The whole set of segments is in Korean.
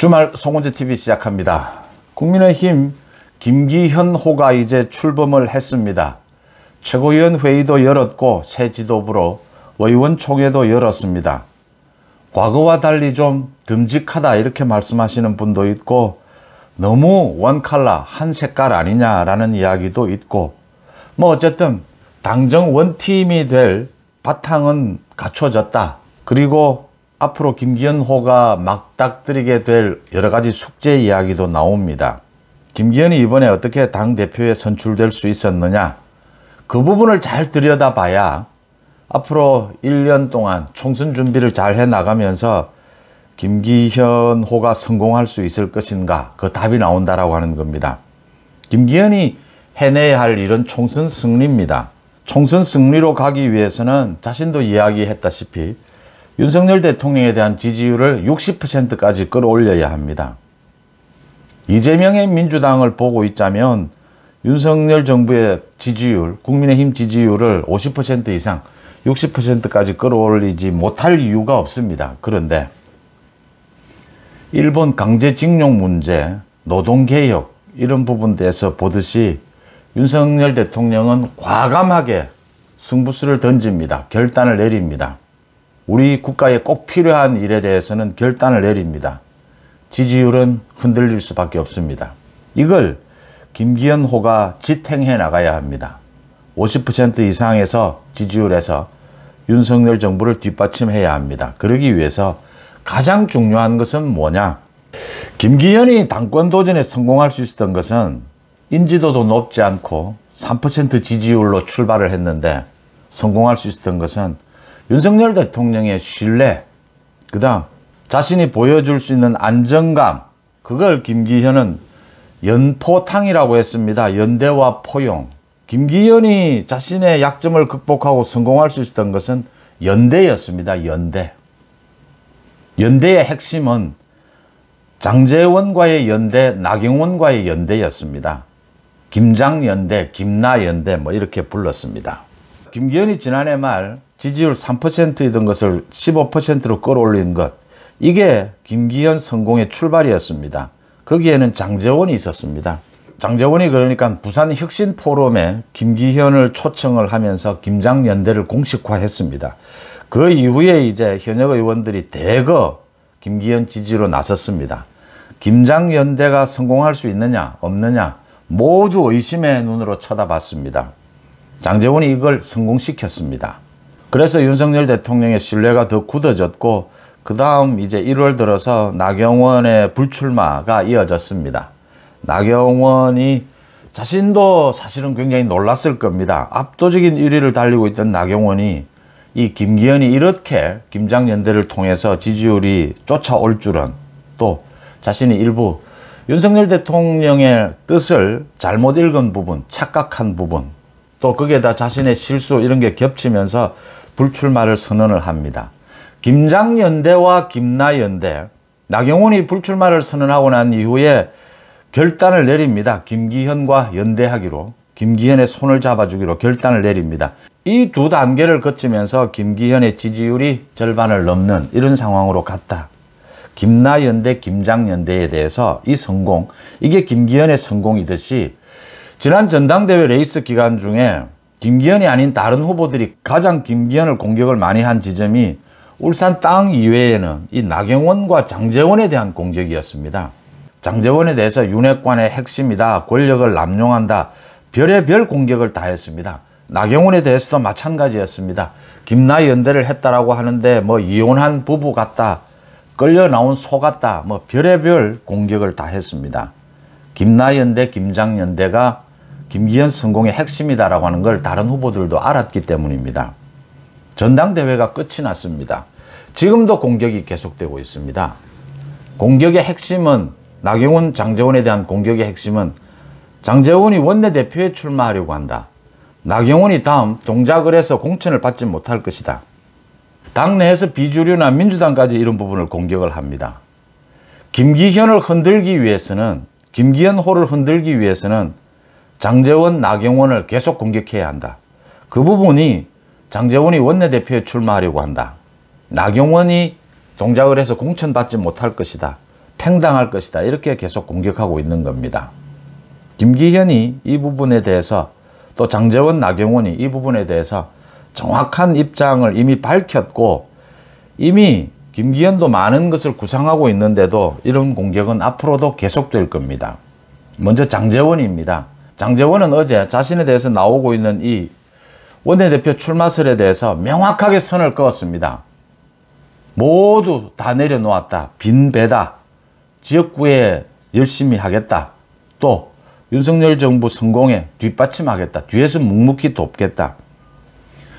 주말 송원주TV 시작합니다. 국민의힘 김기현호가 이제 출범을 했습니다. 최고위원 회의도 열었고 새 지도부로 의원총회도 열었습니다. 과거와 달리 좀 듬직하다 이렇게 말씀하시는 분도 있고 너무 원칼라 한 색깔 아니냐라는 이야기도 있고 뭐 어쨌든 당정 원팀이 될 바탕은 갖춰졌다. 그리고 앞으로 김기현호가 막닥뜨리게 될 여러 가지 숙제 이야기도 나옵니다. 김기현이 이번에 어떻게 당대표에 선출될 수 있었느냐, 그 부분을 잘 들여다봐야 앞으로 1년 동안 총선 준비를 잘 해나가면서 김기현호가 성공할 수 있을 것인가, 그 답이 나온다라고 하는 겁니다. 김기현이 해내야 할 일은 총선 승리입니다. 총선 승리로 가기 위해서는 자신도 이야기했다시피 윤석열 대통령에 대한 지지율을 60%까지 끌어올려야 합니다. 이재명의 민주당을 보고 있자면 윤석열 정부의 지지율, 국민의힘 지지율을 50% 이상, 60%까지 끌어올리지 못할 이유가 없습니다. 그런데 일본 강제징용 문제, 노동개혁 이런 부분에서 보듯이 윤석열 대통령은 과감하게 승부수를 던집니다. 결단을 내립니다. 우리 국가에 꼭 필요한 일에 대해서는 결단을 내립니다. 지지율은 흔들릴 수밖에 없습니다. 이걸 김기현호가 지탱해 나가야 합니다. 50% 이상에서 지지율에서 윤석열 정부를 뒷받침해야 합니다. 그러기 위해서 가장 중요한 것은 뭐냐? 김기현이 당권 도전에 성공할 수 있었던 것은 인지도도 높지 않고 3% 지지율로 출발을 했는데 성공할 수 있었던 것은 윤석열 대통령의 신뢰, 그 다음 자신이 보여줄 수 있는 안정감, 그걸 김기현은 연포탕이라고 했습니다. 연대와 포용. 김기현이 자신의 약점을 극복하고 성공할 수 있었던 것은 연대였습니다. 연대. 연대의 핵심은 장제원과의 연대, 나경원과의 연대였습니다. 김장연대, 김나연대 뭐 이렇게 불렀습니다. 김기현이 지난해 말 지지율 3%이던 것을 15%로 끌어올린 것, 이게 김기현 성공의 출발이었습니다. 거기에는 장제원이 있었습니다. 장제원이 그러니까 부산 혁신 포럼에 김기현을 초청을 하면서 김장연대를 공식화했습니다. 그 이후에 이제 현역 의원들이 대거 김기현 지지로 나섰습니다. 김장연대가 성공할 수 있느냐 없느냐 모두 의심의 눈으로 쳐다봤습니다. 장제원이 이걸 성공시켰습니다. 그래서 윤석열 대통령의 신뢰가 더 굳어졌고 그 다음 이제 1월 들어서 나경원의 불출마가 이어졌습니다. 나경원이 자신도 사실은 굉장히 놀랐을 겁니다. 압도적인 1위를 달리고 있던 나경원이 이 김기현이 이렇게 김장연대를 통해서 지지율이 쫓아올 줄은, 또 자신이 일부 윤석열 대통령의 뜻을 잘못 읽은 부분, 착각한 부분, 또 거기에다 자신의 실수 이런 게 겹치면서 불출마를 선언을 합니다. 김장연대와 김나연대, 나경원이 불출마를 선언하고 난 이후에 결단을 내립니다. 김기현과 연대하기로, 김기현의 손을 잡아주기로 결단을 내립니다. 이 두 단계를 거치면서 김기현의 지지율이 절반을 넘는 이런 상황으로 갔다. 김나연대, 김장연대에 대해서 이 성공, 이게 김기현의 성공이듯이 지난 전당대회 레이스 기간 중에 김기현이 아닌 다른 후보들이 가장 김기현을 공격을 많이 한 지점이 울산 땅 이외에는 이 나경원과 장제원에 대한 공격이었습니다. 장제원에 대해서 윤핵관의 핵심이다, 권력을 남용한다, 별의별 공격을 다 했습니다. 나경원에 대해서도 마찬가지였습니다. 김나연대를 했다라고 하는데 뭐 이혼한 부부 같다, 끌려 나온 소 같다, 뭐 별의별 공격을 다 했습니다. 김나연대, 김장연대가 김기현 성공의 핵심이다라고 하는 걸 다른 후보들도 알았기 때문입니다. 전당대회가 끝이 났습니다. 지금도 공격이 계속되고 있습니다. 공격의 핵심은, 나경원, 장제원에 대한 공격의 핵심은 장제원이 원내대표에 출마하려고 한다. 나경원이 다음 동작을 해서 공천을 받지 못할 것이다. 당내에서 비주류나 민주당까지 이런 부분을 공격을 합니다. 김기현을 흔들기 위해서는, 김기현호를 흔들기 위해서는 장제원, 나경원을 계속 공격해야 한다. 그 부분이 장제원이 원내대표에 출마하려고 한다. 나경원이 동작을 해서 공천받지 못할 것이다. 팽당할 것이다. 이렇게 계속 공격하고 있는 겁니다. 김기현이 이 부분에 대해서 또 장제원, 나경원이 이 부분에 대해서 정확한 입장을 이미 밝혔고 이미 김기현도 많은 것을 구상하고 있는데도 이런 공격은 앞으로도 계속될 겁니다. 먼저 장제원입니다. 장제원은 어제 자신에 대해서 나오고 있는 이 원내대표 출마설에 대해서 명확하게 선을 그었습니다. 모두 다 내려놓았다. 빈배다. 지역구에 열심히 하겠다. 또 윤석열 정부 성공에 뒷받침하겠다. 뒤에서 묵묵히 돕겠다.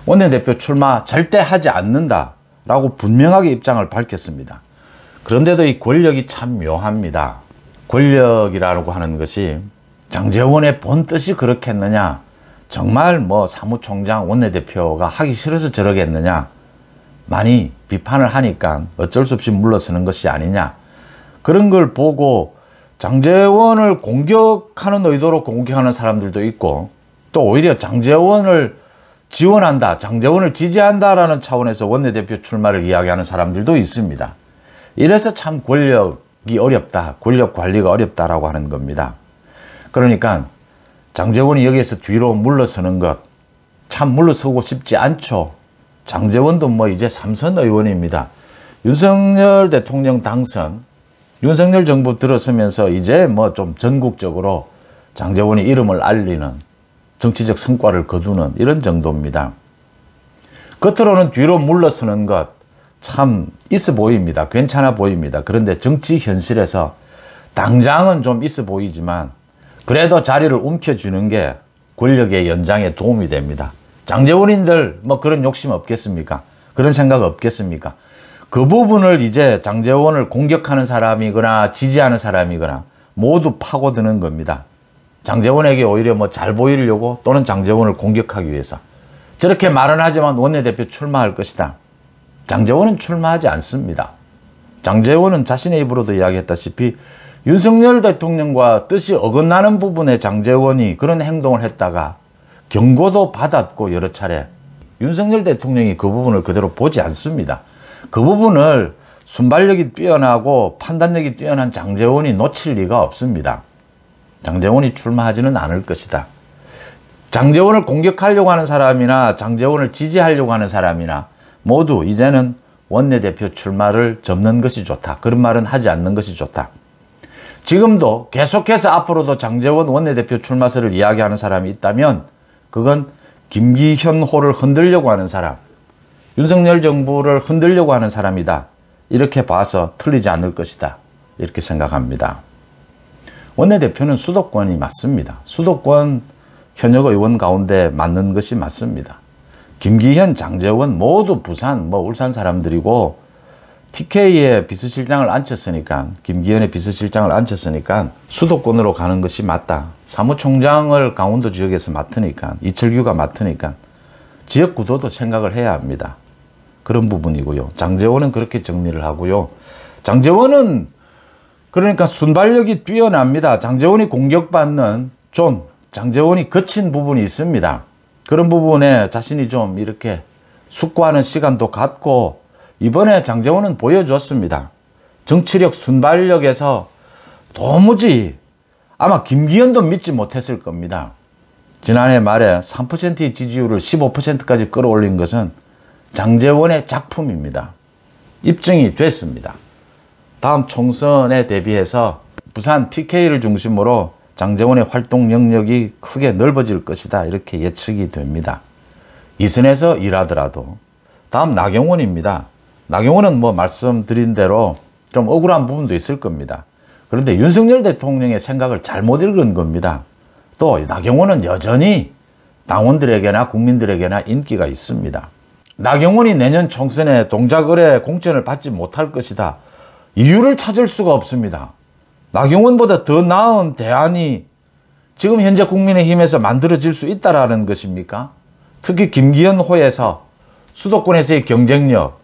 원내대표 출마 절대 하지 않는다. 라고 분명하게 입장을 밝혔습니다. 그런데도 이 권력이 참 묘합니다. 권력이라고 하는 것이 장제원의 본 뜻이 그렇겠느냐? 정말 뭐 사무총장 원내대표가 하기 싫어서 저러겠느냐? 많이 비판을 하니까 어쩔 수 없이 물러서는 것이 아니냐? 그런 걸 보고 장제원을 공격하는 의도로 공격하는 사람들도 있고 또 오히려 장제원을 지원한다, 장제원을 지지한다라는 차원에서 원내대표 출마를 이야기하는 사람들도 있습니다. 이래서 참 권력이 어렵다, 권력 관리가 어렵다라고 하는 겁니다. 그러니까 장제원이 여기에서 뒤로 물러서는 것, 참 물러서고 싶지 않죠. 장제원도 뭐 이제 3선 의원입니다. 윤석열 대통령 당선, 윤석열 정부 들어서면서 이제 뭐 좀 전국적으로 장제원이 이름을 알리는 정치적 성과를 거두는 이런 정도입니다. 겉으로는 뒤로 물러서는 것 참 있어 보입니다. 괜찮아 보입니다. 그런데 정치 현실에서 당장은 좀 있어 보이지만 그래도 자리를 움켜쥐는 게 권력의 연장에 도움이 됩니다. 장제원인들 뭐 그런 욕심 없겠습니까? 그런 생각 없겠습니까? 그 부분을 이제 장제원을 공격하는 사람이거나 지지하는 사람이거나 모두 파고드는 겁니다. 장제원에게 오히려 뭐 잘 보이려고 또는 장제원을 공격하기 위해서 저렇게 말은 하지만 원내대표 출마할 것이다. 장제원은 출마하지 않습니다. 장제원은 자신의 입으로도 이야기했다시피 윤석열 대통령과 뜻이 어긋나는 부분에 장제원이 그런 행동을 했다가 경고도 받았고 여러 차례 윤석열 대통령이 그 부분을 그대로 보지 않습니다. 그 부분을 순발력이 뛰어나고 판단력이 뛰어난 장제원이 놓칠 리가 없습니다. 장제원이 출마하지는 않을 것이다. 장제원을 공격하려고 하는 사람이나 장제원을 지지하려고 하는 사람이나 모두 이제는 원내대표 출마를 접는 것이 좋다. 그런 말은 하지 않는 것이 좋다. 지금도 계속해서 앞으로도 장제원 원내대표 출마설을 이야기하는 사람이 있다면 그건 김기현호를 흔들려고 하는 사람, 윤석열 정부를 흔들려고 하는 사람이다. 이렇게 봐서 틀리지 않을 것이다. 이렇게 생각합니다. 원내대표는 수도권이 맞습니다. 수도권 현역 의원 가운데 맞는 것이 맞습니다. 김기현, 장제원 모두 부산, 울산 사람들이고 TK의 비서실장을 앉혔으니까, 김기현의 비서실장을 앉혔으니까 수도권으로 가는 것이 맞다. 사무총장을 강원도 지역에서 맡으니까, 이철규가 맡으니까 지역구도도 생각을 해야 합니다. 그런 부분이고요. 장제원은 그렇게 정리를 하고요. 장제원은 그러니까 순발력이 뛰어납니다. 장제원이 공격받는 장제원이 거친 부분이 있습니다. 그런 부분에 자신이 좀 이렇게 숙고하는 시간도 갖고 이번에 장제원은 보여줬습니다. 정치력 순발력에서 도무지 아마 김기현도 믿지 못했을 겁니다. 지난해 말에 3%의 지지율을 15%까지 끌어올린 것은 장제원의 작품입니다. 입증이 됐습니다. 다음 총선에 대비해서 부산 PK를 중심으로 장제원의 활동 영역이 크게 넓어질 것이다. 이렇게 예측이 됩니다. 이선에서 일하더라도. 다음 나경원입니다. 나경원은 말씀드린 대로 좀 억울한 부분도 있을 겁니다. 그런데 윤석열 대통령의 생각을 잘못 읽은 겁니다. 또 나경원은 여전히 당원들에게나 국민들에게나 인기가 있습니다. 나경원이 내년 총선에 동작을에 공천을 받지 못할 것이다. 이유를 찾을 수가 없습니다. 나경원보다 더 나은 대안이 지금 현재 국민의힘에서 만들어질 수 있다라는 것입니까? 특히 김기현 호에서 수도권에서의 경쟁력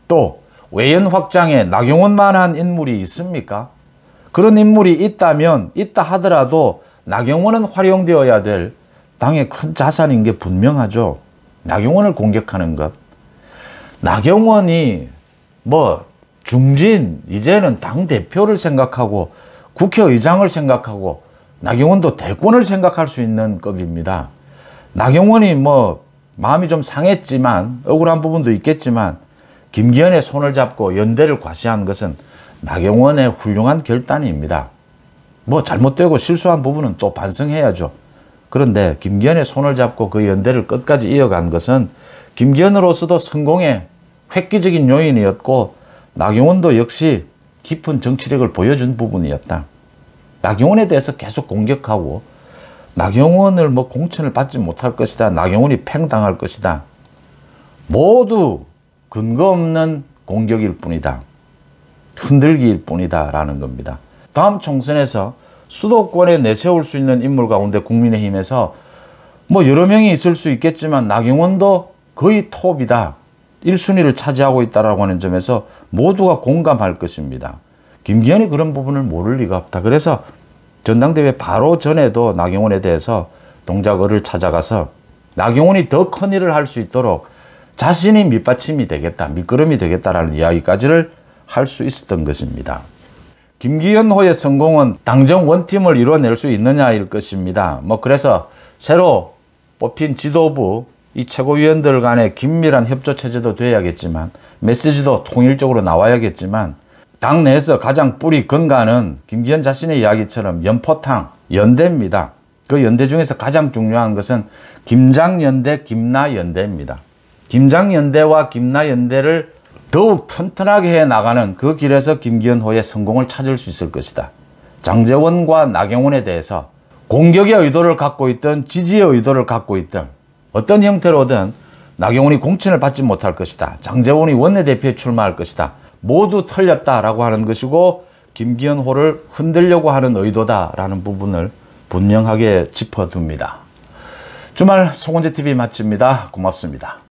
또 외연 확장에 나경원만한 인물이 있습니까? 그런 인물이 있다 하더라도 나경원은 활용되어야 될 당의 큰 자산인 게 분명하죠. 나경원을 공격하는 것. 나경원이 중진, 이제는 당대표를 생각하고 국회의장을 생각하고 나경원도 대권을 생각할 수 있는 급입니다. 나경원이 뭐 마음이 좀 상했지만 억울한 부분도 있겠지만 김기현의 손을 잡고 연대를 과시한 것은 나경원의 훌륭한 결단입니다. 뭐 잘못되고 실수한 부분은 또 반성해야죠. 그런데 김기현의 손을 잡고 그 연대를 끝까지 이어간 것은 김기현으로서도 성공의 획기적인 요인이었고 나경원도 역시 깊은 정치력을 보여준 부분이었다. 나경원에 대해서 계속 공격하고 나경원을 뭐 공천을 받지 못할 것이다. 나경원이 팽당할 것이다. 모두 근거 없는 공격일 뿐이다. 흔들기일 뿐이다 라는 겁니다. 다음 총선에서 수도권에 내세울 수 있는 인물 가운데 국민의힘에서 뭐 여러 명이 있을 수 있겠지만 나경원도 거의 톱이다. 1순위를 차지하고 있다라고 하는 점에서 모두가 공감할 것입니다. 김기현이 그런 부분을 모를 리가 없다. 그래서 전당대회 바로 전에도 나경원에 대해서 동작을을 찾아가서 나경원이 더 큰 일을 할 수 있도록 자신이 밑받침이 되겠다, 밑거름이 되겠다라는 이야기까지를 할 수 있었던 것입니다. 김기현호의 성공은 당정 원팀을 이뤄낼 수 있느냐일 것입니다. 뭐 그래서 새로 뽑힌 지도부 이 최고위원들 간의 긴밀한 협조 체제도 돼야겠지만 메시지도 통일적으로 나와야겠지만 당내에서 가장 뿌리 근간은 김기현 자신의 이야기처럼 연포탕, 연대입니다. 그 연대 중에서 가장 중요한 것은 김장연대, 김나연대입니다. 김장연대와 김나연대를 더욱 튼튼하게 해나가는 그 길에서 김기현호의 성공을 찾을 수 있을 것이다. 장제원과 나경원에 대해서 공격의 의도를 갖고 있든 지지의 의도를 갖고 있든 어떤 형태로든 나경원이 공천을 받지 못할 것이다. 장제원이 원내대표에 출마할 것이다. 모두 털렸다라고 하는 것이고 김기현호를 흔들려고 하는 의도다라는 부분을 분명하게 짚어둡니다. 주말 송원재TV 마칩니다. 고맙습니다.